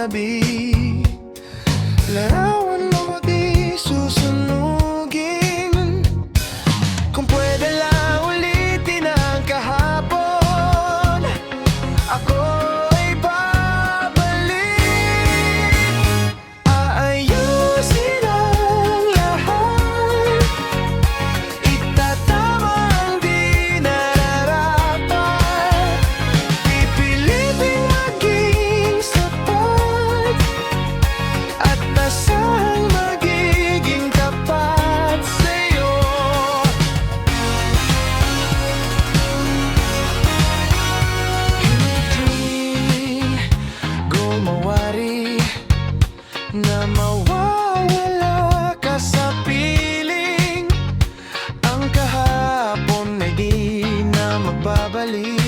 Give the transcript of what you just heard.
sinabi, larawan mo di susunugin. Kung pwede lang ulitin ang kahapon, ako'y babalik. Aayusin ang lahat, itatama ang di nararapat. Pipiliting maging sapat at asang magiging tapat sa'yo. Hindi gumawari na mawawala ka sa piling. Ang kahapon ay di na magbabalik.